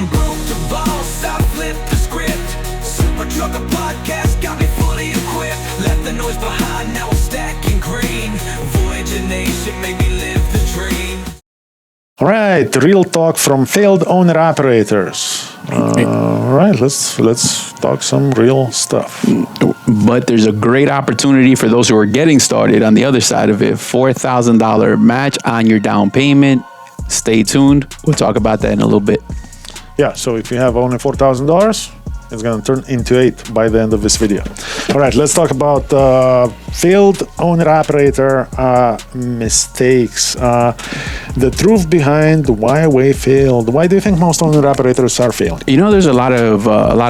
I'm broke the boss, I flipped the script. Super Trucker Podcast got me fully equipped. Left the noise behind, now I'm stacking green. Voyager Nation made me live the dream. All right, real talk from failed owner-operators. All right, let's talk some real stuff. But there's a great opportunity for those who are getting started on the other side of it. $4,000 match on your down payment. Stay tuned. We'll talk about that in a little bit. Yeah, so if you have only $4,000, it's going to turn into 8 by the end of this video. All right, let's talk about failed owner-operator mistakes. The truth behind why we failed. Why do you think most owner-operators are failing? You know, there's a lot of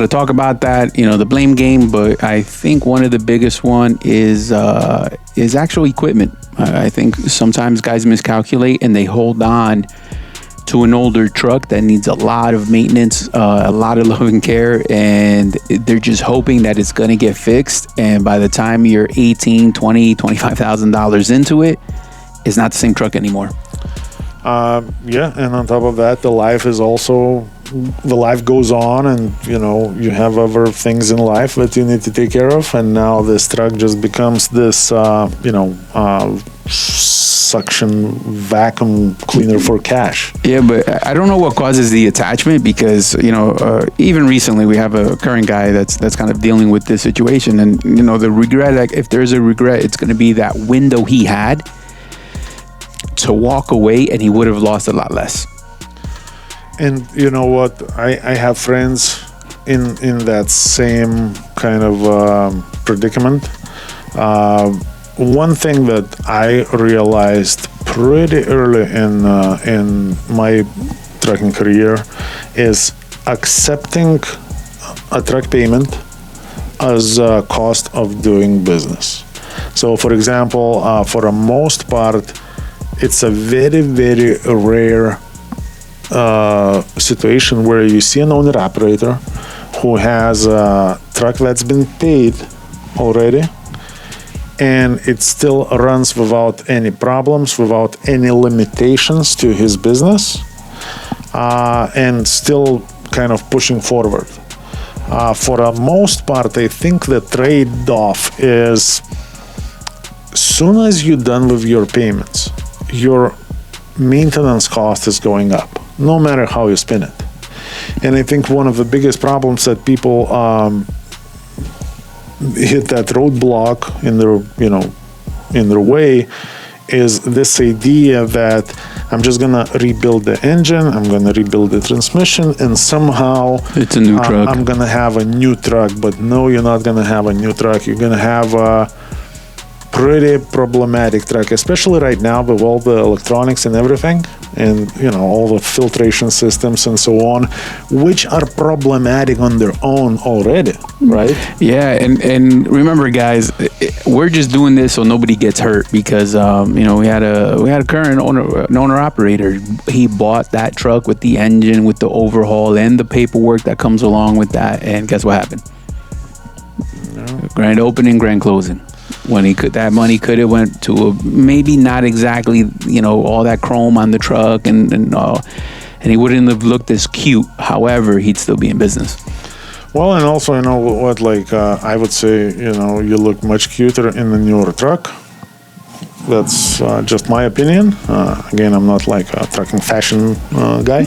talk about that. You know, the blame game, but I think one of the biggest one is actual equipment. I think sometimes guys miscalculate and they hold on to an older truck that needs a lot of maintenance, a lot of love and care, and they're just hoping that it's going to get fixed. And by the time you're $18,000, $20,000, $25,000 into it, it's not the same truck anymore. Yeah, and on top of that, the life goes on, and you have other things in life that you need to take care of, and now this truck just becomes this suction vacuum cleaner for cash. Yeah, but I don't know what causes the attachment, because even recently we have a current guy that's kind of dealing with this situation, and the regret, like, if there's a regret, it's going to be that window he had to walk away, and he would have lost a lot less. And you know what? I have friends in that same kind of predicament. One thing that I realized pretty early in my trucking career is accepting a truck payment as a cost of doing business. So, for example, for the most part, it's a very, very rare situation where you see an owner-operator who has a truck that's been paid already, and it still runs without any problems, without any limitations to his business, and still kind of pushing forward. For the most part, I think the trade-off is, soon as you're done with your payments, your maintenance cost is going up, no matter how you spin it. And I think one of the biggest problems that people hit that roadblock in their way is this idea that I'm just gonna rebuild the engine, I'm gonna rebuild the transmission, and somehow it's a new truck. I'm gonna have a new truck. But no, you're not gonna have a new truck. You're gonna have a pretty problematic truck, especially right now with all the electronics and everything, and all the filtration systems and so on, which are problematic on their own already, right? Yeah, and remember, guys, we're just doing this so nobody gets hurt, because we had a current owner operator. He bought that truck with the engine, with the overhaul, and the paperwork that comes along with that, and guess what happened? No. Grand opening, grand closing. When that money could have went to maybe not exactly all that chrome on the truck, and he wouldn't have looked as cute. However, he'd still be in business. Well, and also, what, I would say, you look much cuter in the newer truck. That's just my opinion. Again, I'm not like a trucking fashion guy,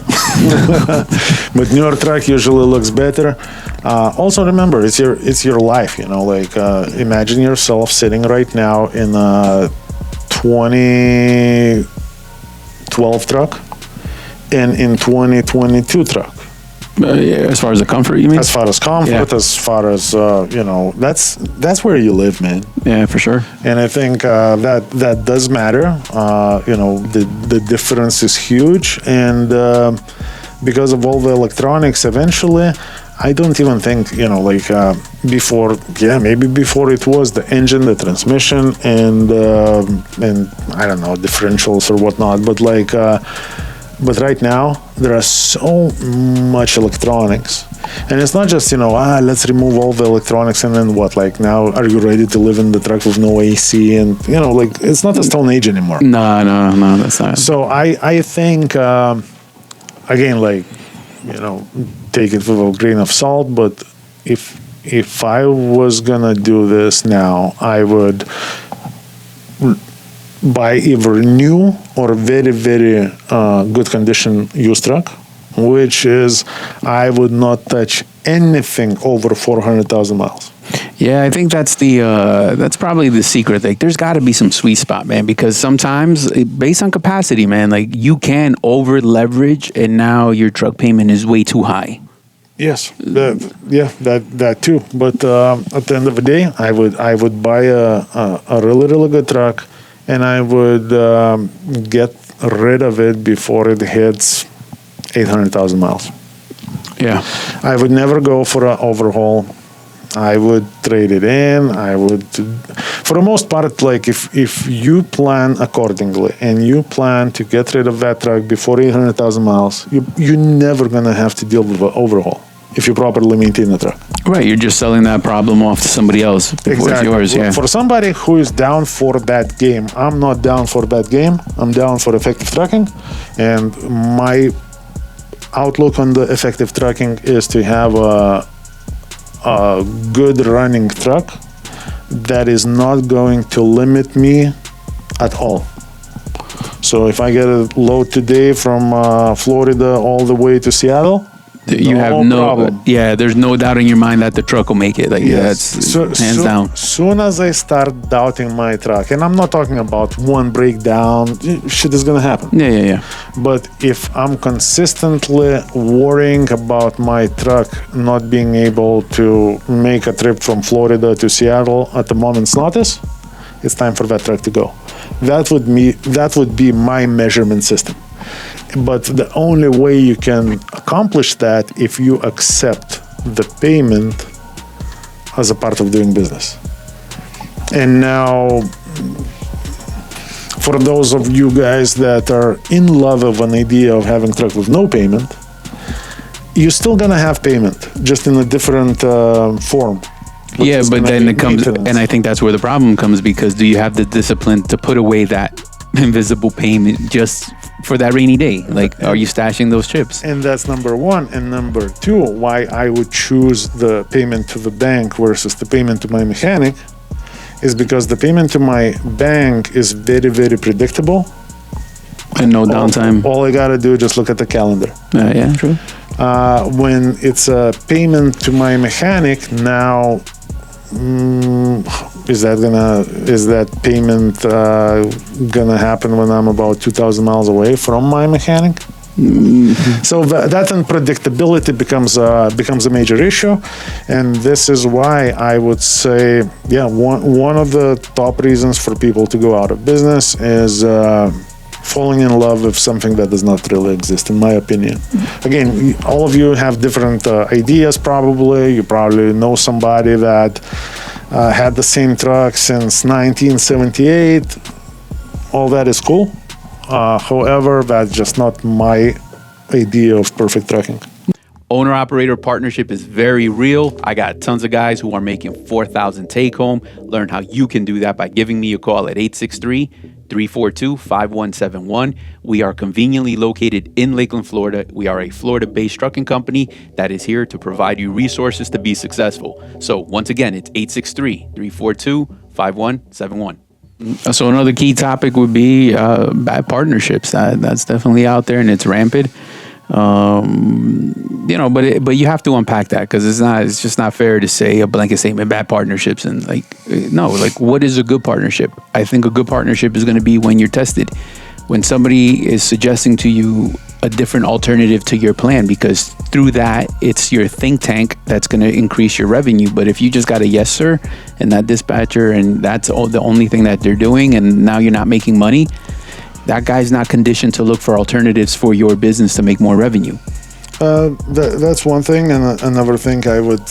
but newer truck usually looks better. Also, remember, it's your life. Imagine yourself sitting right now in a 2012 truck and in 2022 truck. Yeah, as far as the comfort, you mean? As far as comfort, yeah. As far as that's where you live, man. Yeah, for sure. And I think that does matter. The difference is huge, and because of all the electronics, eventually, I don't even think before. Yeah, maybe before it was the engine, the transmission, and I don't know, differentials or whatnot. But right now, there are so much electronics. And it's not just, let's remove all the electronics and then what? Now, are you ready to live in the truck with no AC? And, it's not a Stone Age anymore. No, that's not. So I think, again, take it with a grain of salt. But if I was gonna do this now, I would buy either new or very, very good condition used truck, which is I would not touch anything over 400,000 miles. Yeah, I think that's probably the secret. Like, there's got to be some sweet spot, man, because sometimes, based on capacity, man, like you can over leverage, and now your truck payment is way too high. Yes, that too. But at the end of the day, I would buy a really, really good truck, and I would get rid of it before it hits 800,000 miles. Yeah, I would never go for an overhaul. I would trade it in. I would, for the most part, like if you plan accordingly and you plan to get rid of that truck before 800,000 miles, you're never going to have to deal with an overhaul if you properly maintain the truck. right. You're just selling that problem off to somebody else before it's yours. Yeah. For somebody who is down for that game, I'm not down for that game. I'm down for effective trucking. And my outlook on the effective trucking is to have a good running truck that is not going to limit me at all. So if I get a load today from Florida all the way to Seattle, You have no problem. Yeah, there's no doubt in your mind that the truck will make it. Like, yeah, that's hands down. Soon as I start doubting my truck, and I'm not talking about one breakdown, shit is gonna happen. Yeah. But if I'm consistently worrying about my truck not being able to make a trip from Florida to Seattle at the moment's notice, it's time for that truck to go. That would be my measurement system. But the only way you can accomplish that if you accept the payment as a part of doing business. And now, for those of you guys that are in love of an idea of having truck with no payment, you're still gonna have payment, just in a different form. Yeah, it's but gonna then be it comes, maintenance. and I think that's where the problem comes, because do you have the discipline to put away that invisible payment just for that rainy day? Like, are you stashing those chips? And that's number one. And number two, why I would choose the payment to the bank versus the payment to my mechanic is because the payment to my bank is very, very predictable. And no downtime. All I gotta do is just look at the calendar. Yeah, true. When it's a payment to my mechanic, now is that payment gonna happen when I'm about 2,000 miles away from my mechanic? So that unpredictability becomes a major issue, and this is why I would say, one of the top reasons for people to go out of business is falling in love with something that does not really exist, in my opinion. Again, all of you have different ideas probably. You probably know somebody that had the same truck since 1978. All that is cool. However, that's just not my idea of perfect trucking. Owner-operator partnership is very real. I got tons of guys who are making 4,000 take-home. Learn how you can do that by giving me a call at 863-342-5171. We are conveniently located in Lakeland, Florida. We are a Florida-based trucking company that is here to provide you resources to be successful. So once again, it's 863-342-5171. So another key topic would be bad partnerships. That's definitely out there and it's rampant. But you have to unpack that, because it's just not fair to say a blanket statement, bad partnerships, and what is a good partnership? I think a good partnership is going to be when you're tested, when somebody is suggesting to you a different alternative to your plan, because through that, it's your think tank that's going to increase your revenue. But if you just got a yes sir and that dispatcher, and that's the only thing that they're doing, and now you're not making money, that guy's not conditioned to look for alternatives for your business to make more revenue. That's one thing, and another thing I would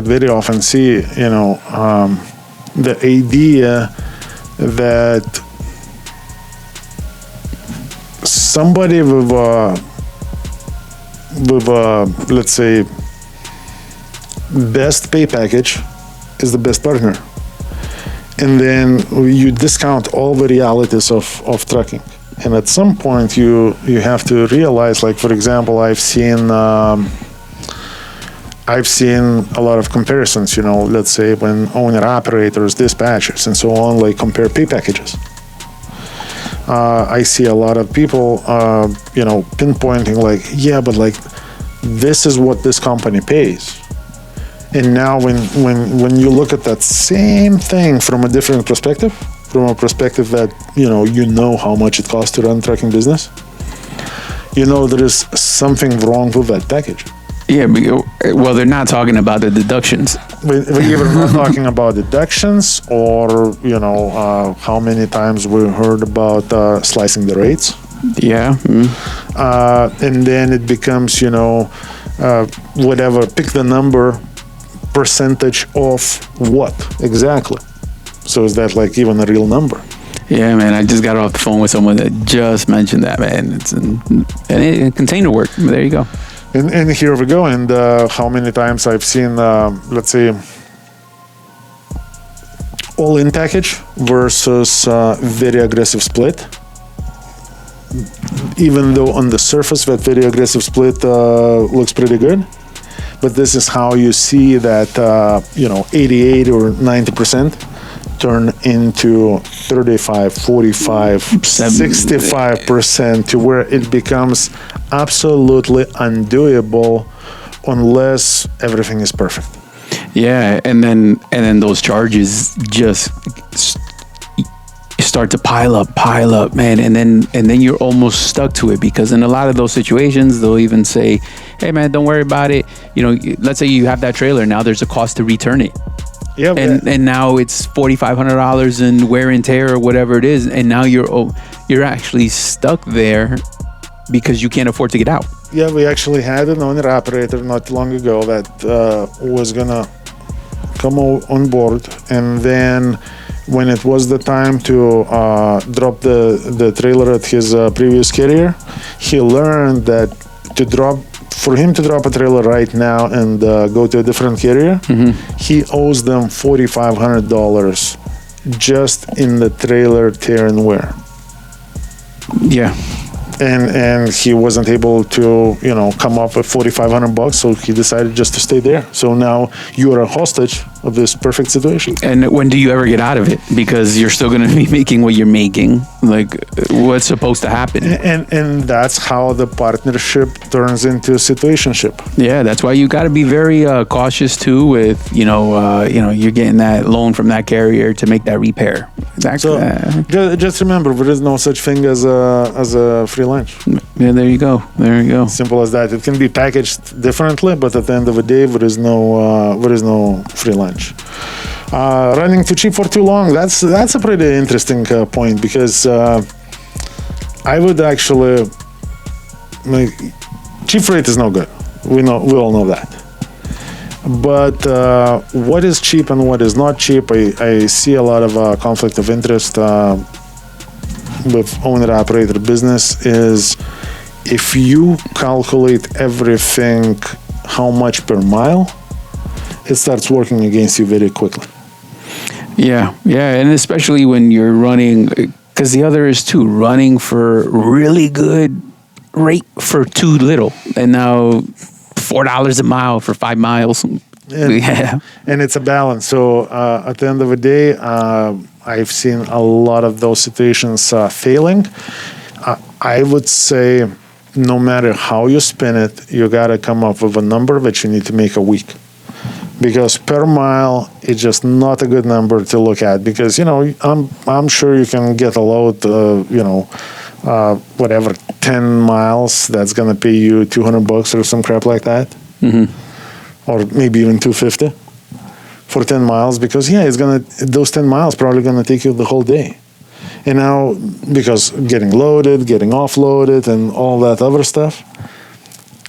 very often see, the idea that somebody with a, let's say, best pay package is the best partner. And then you discount all the realities of trucking. And at some point, you have to realize, like, for example, I've seen a lot of comparisons, let's say when owner operators, dispatchers, and so on, like, compare pay packages. I see a lot of people, pinpointing, like, yeah, but, like, this is what this company pays. And now when you look at that same thing from a different perspective, from a perspective that, you know how much it costs to run a trucking business, there is something wrong with that package. Yeah, well, they're not talking about the deductions. We're even not talking about deductions or, how many times we heard about slicing the rates. Yeah. And then it becomes, whatever, pick the number, percentage of what exactly. So is that like even a real number? Yeah, man, I just got off the phone with someone that just mentioned that, man. It's in container work. There you go. And here we go. And how many times I've seen, let's say, all-in package versus very aggressive split. Even though on the surface that very aggressive split looks pretty good, but this is how you see that 88 or 90% turn into 35, 45, 65% to where it becomes absolutely undoable unless everything is perfect. Yeah, and then those charges just start to pile up, man, and then you're almost stuck to it, because in a lot of those situations they'll even say, hey man, don't worry about it, let's say you have that trailer, now there's a cost to return it. Yeah, and now it's $4,500 in wear and tear or whatever it is, and now you're actually stuck there because you can't afford to get out. Yeah, we actually had an owner operator not long ago that was gonna come on board, and then when it was the time to drop the trailer at his previous carrier, he learned that for him to drop a trailer right now and go to a different carrier, he owes them $4,500 just in the trailer tear and wear. Yeah. And he wasn't able to, come up with $4,500, so he decided just to stay there. So now you are a hostage of this perfect situation. And when do you ever get out of it? Because you're still going to be making what you're making. Like, what's supposed to happen? And that's how the partnership turns into a situationship. Yeah, that's why you got to be very cautious too. With you're getting that loan from that carrier to make that repair. Exactly. So just remember, there is no such thing as a free lunch. Yeah, there you go. Simple as that. It can be packaged differently, but at the end of the day, there is no free lunch. Running too cheap for too long. That's a pretty interesting point, because I would actually cheap rate is no good. We all know that. But what is cheap and what is not cheap? I see a lot of conflict of interest with owner-operator business. Is if you calculate everything, how much per mile, it starts working against you very quickly. Yeah, and especially when you're running, because the other is too, running for really good rate for too little, and now $4 a mile for 5 miles. And it's a balance. So at the end of the day, I've seen a lot of those situations failing. I would say no matter how you spin it, you got to come up with a number that you need to make a week. Because per mile is just not a good number to look at. Because, I'm sure you can get a load, whatever, 10 miles, that's going to pay you $200 or some crap like that. Or maybe even $250 for 10 miles, because those 10 miles probably gonna take you the whole day. And now, because getting loaded, getting offloaded, and all that other stuff.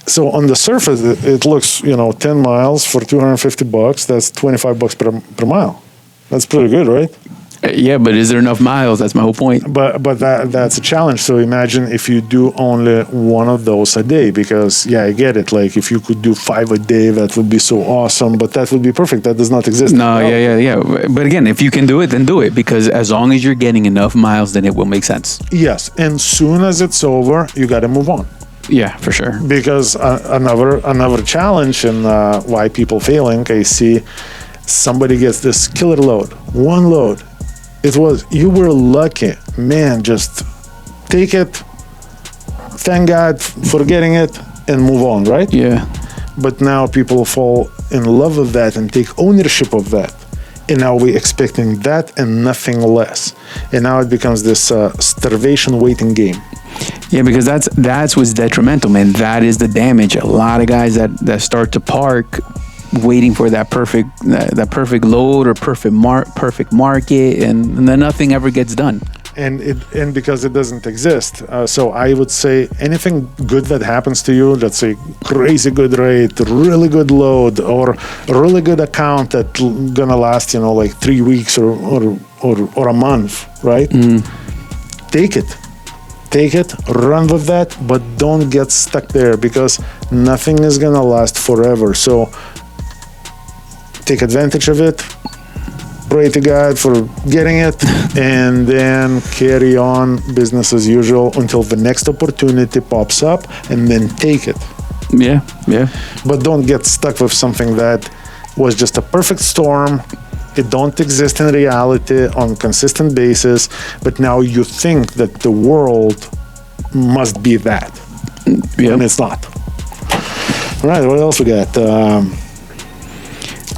So on the surface, it looks, 10 miles for $250. That's $25 per mile. That's pretty good, right? Yeah, but is there enough miles? That's my whole point. But that's a challenge. So imagine if you do only one of those a day, because yeah, I get it. Like if you could do 5 a day, that would be so awesome. But that would be perfect. That does not exist. No, yeah. But again, if you can do it, then do it, because as long as you're getting enough miles, then it will make sense. Yes, and soon as it's over, you got to move on. Yeah, for sure. Because another challenge and why people failing, I see somebody gets this killer load, one load. You were lucky, man. Just take it, thank God for getting it, and move on, right? Yeah. But now people fall in love with that and take ownership of that. And now we're expecting that and nothing less. And now it becomes this starvation waiting game. Yeah, because that's what's detrimental, man. That is the damage. A lot of guys that start to park waiting for that perfect load or perfect market, and then nothing ever gets done. And because it doesn't exist. So I would say anything good that happens to you, let's say crazy good rate, really good load, or a really good account that gonna last, like 3 weeks or a month, right? Take it, run with that, but don't get stuck there, because nothing is gonna last forever. So take advantage of it, pray to God for getting it, and then carry on business as usual until the next opportunity pops up, and then take it. Yeah. But don't get stuck with something that was just a perfect storm. It don't exist in reality on consistent basis, but now you think that the world must be that. Yeah. And it's not. All right, what else we got?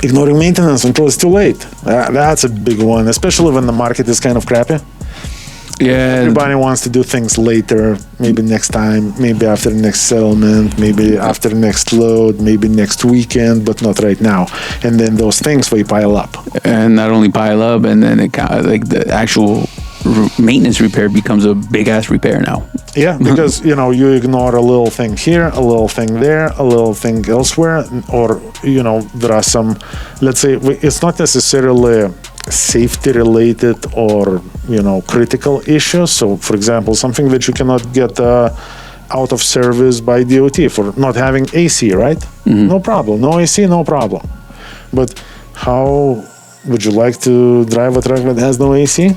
Ignoring maintenance until it's too late. That's a big one, especially when the market is kind of crappy. Yeah. Everybody wants to do things later, maybe next time, maybe after the next settlement, maybe after the next load, maybe next weekend, but not right now. And then those things will pile up. And not only pile up, and then it the actual maintenance repair becomes a big ass repair now. Yeah, because you ignore a little thing here, a little thing there, a little thing elsewhere, or there are some, let's say, it's not necessarily safety related or critical issues. So for example, something that you cannot get out of service by DOT for not having AC, right? No problem. No AC, no problem. But how would you like to drive a truck that has no AC?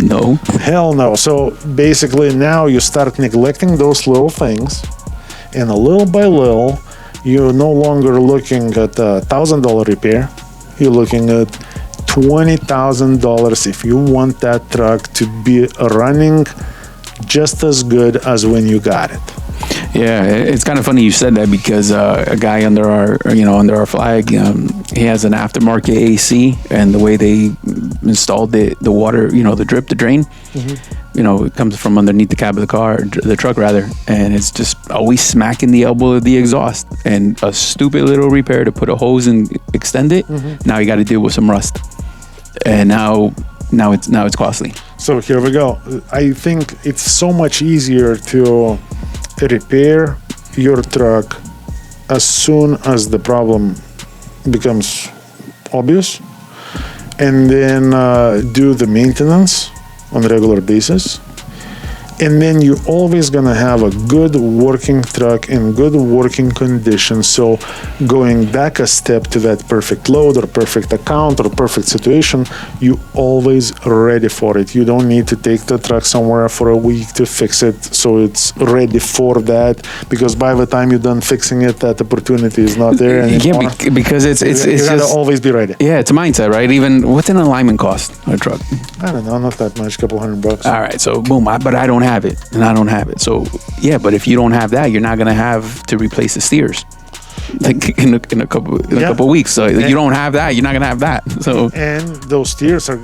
No. Hell no. So basically now you start neglecting those little things, and a little by little you're no longer looking at $1,000 repair. You're looking at $20,000 if you want that truck to be running just as good as when you got it. Yeah, it's kind of funny you said that, because a guy under our flag, he has an aftermarket AC, and the way they installed the water, the drip, the drain, it comes from underneath the cab of the truck rather, and it's just always smacking the elbow of the exhaust, and a stupid little repair to put a hose and extend it. Now you got to deal with some rust, and now it's costly. So here we go. I think it's so much easier to repair your truck as soon as the problem becomes obvious, and then do the maintenance on a regular basis. And then you're always gonna have a good working truck in good working condition. So going back a step to that perfect load or perfect account or perfect situation, you always ready for it. You don't need to take the truck somewhere for a week to fix it so it's ready for that, because by the time you're done fixing it, that opportunity is not there anymore. Yeah, because it's you gotta just always be ready. Yeah, it's a mindset, right? Even what's an alignment cost on a truck? I don't know, not that much, couple $100. All right, so boom, but I don't have it, and I don't have it. So yeah, but if you don't have that, you're not gonna have to replace the steers like in a couple weeks. So you don't have that, you're not gonna have that. So and those steers are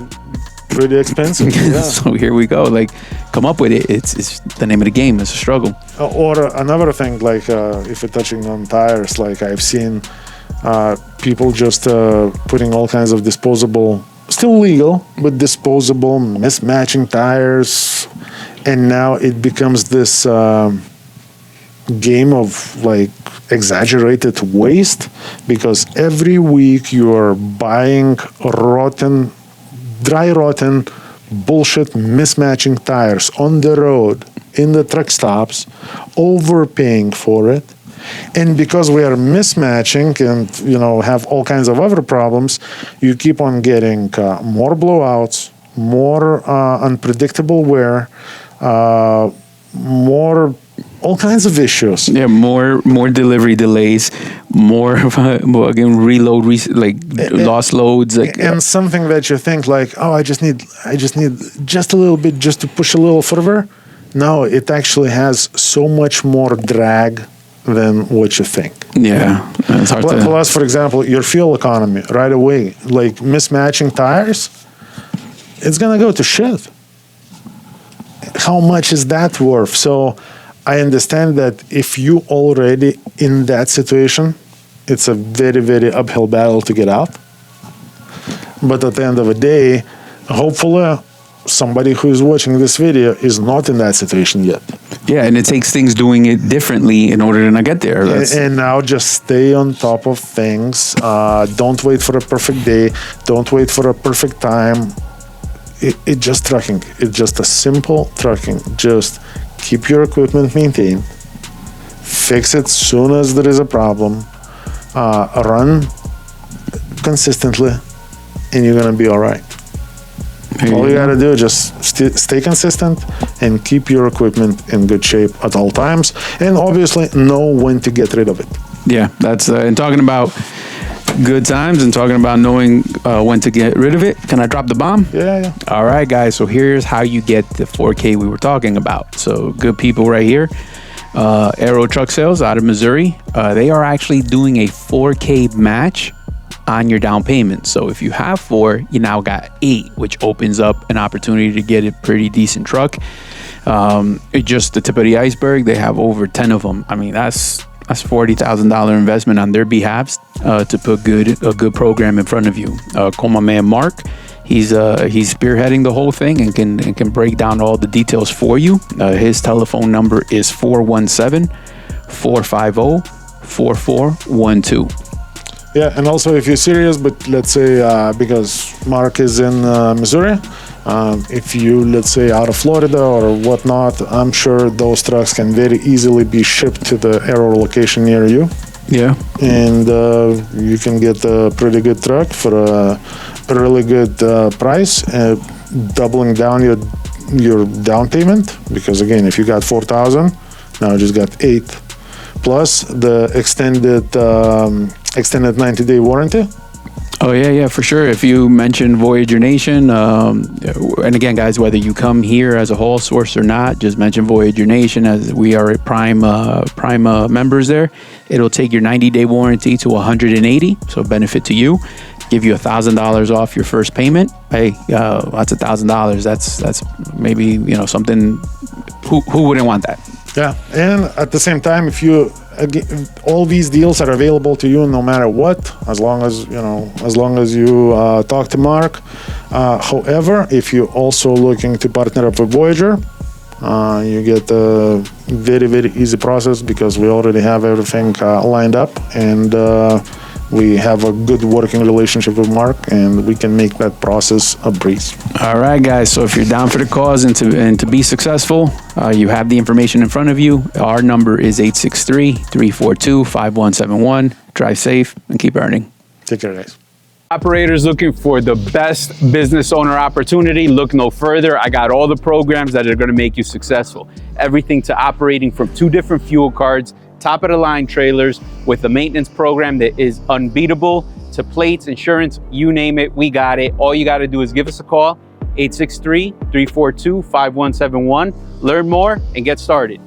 pretty expensive. Yeah. So here we go. Like, come up with it. It's the name of the game. It's a struggle. Or another thing, like if you're touching on tires, like I've seen people just putting all kinds of disposable, still legal, but disposable mismatching tires. And now it becomes this game of like exaggerated waste, because every week you are buying rotten, dry rotten bullshit mismatching tires on the road, in the truck stops, overpaying for it. And because we are mismatching and, you know, have all kinds of other problems, you keep on getting more blowouts, more unpredictable wear, more all kinds of issues. Yeah, more delivery delays, more again reload, lost loads, and something that you think like, oh, I just need just a little bit just to push a little further. No, it actually has so much more drag than what you think. Yeah, it's hard to. Plus, for example, your fuel economy right away, like mismatching tires, it's gonna go to shit. How much is that worth? So I understand that if you already in that situation, it's a very, very uphill battle to get out. But at the end of the day, hopefully somebody who is watching this video is not in that situation yet. Yeah, and it takes things doing it differently in order to not get there. And now just stay on top of things. Don't wait for a perfect day. Don't wait for a perfect time. It's just trucking. It's just a simple trucking. Just keep your equipment maintained. Fix it soon as there is a problem. Run consistently, and you're going to be all right. All you got to do is just stay consistent and keep your equipment in good shape at all times. And obviously know when to get rid of it. Yeah, that's and talking about good times and talking about knowing when to get rid of it. Can I drop the bomb? Yeah. All right, guys. So here's how you get the 4K we were talking about. So good people right here. Aero Truck Sales out of Missouri. They are actually doing a 4K match on your down payment. So if you have 4, you now got 8, which opens up an opportunity to get a pretty decent truck. It's just the tip of the iceberg. They have over 10 of them. I mean, that's $40,000 investment on their behalf to put a good program in front of you. Call my man Mark. He's spearheading the whole thing and can break down all the details for you. His telephone number is 417-450-4412. Yeah, and also if you're serious, but let's say because Mark is in Missouri, if you, let's say, out of Florida or whatnot, I'm sure those trucks can very easily be shipped to the Aero location near you. Yeah. And you can get a pretty good truck for a really good price, doubling down your down payment. Because again, if you got $4,000, now you just got 8, plus the extended 90-day warranty. Oh yeah, for sure. If you mention Voyager Nation, and again, guys, whether you come here as a haul source or not, just mention Voyager Nation, as we are prime members there. It'll take your 90-day warranty to 180, so benefit to you. Give you $1,000 off your first payment. Hey, that's $1,000. That's maybe something. Who wouldn't want that? Yeah, and at the same time, if you all these deals are available to you no matter what, as long as you talk to Mark. However, if you're also looking to partner up with Voyager, you get a very, very easy process because we already have everything lined up, and we have a good working relationship with Mark, and we can make that process a breeze. All right, guys. So if you're down for the cause and to be successful, you have the information in front of you. Our number is 863-342-5171. Drive safe and keep earning. Take care, guys. Operators looking for the best business owner opportunity, look no further. I got all the programs that are going to make you successful. Everything to operating from 2 different fuel cards, top of the line trailers with a maintenance program that is unbeatable, to plates, insurance, you name it, we got it. All you got to do is give us a call, 863-342-5171. Learn more and get started.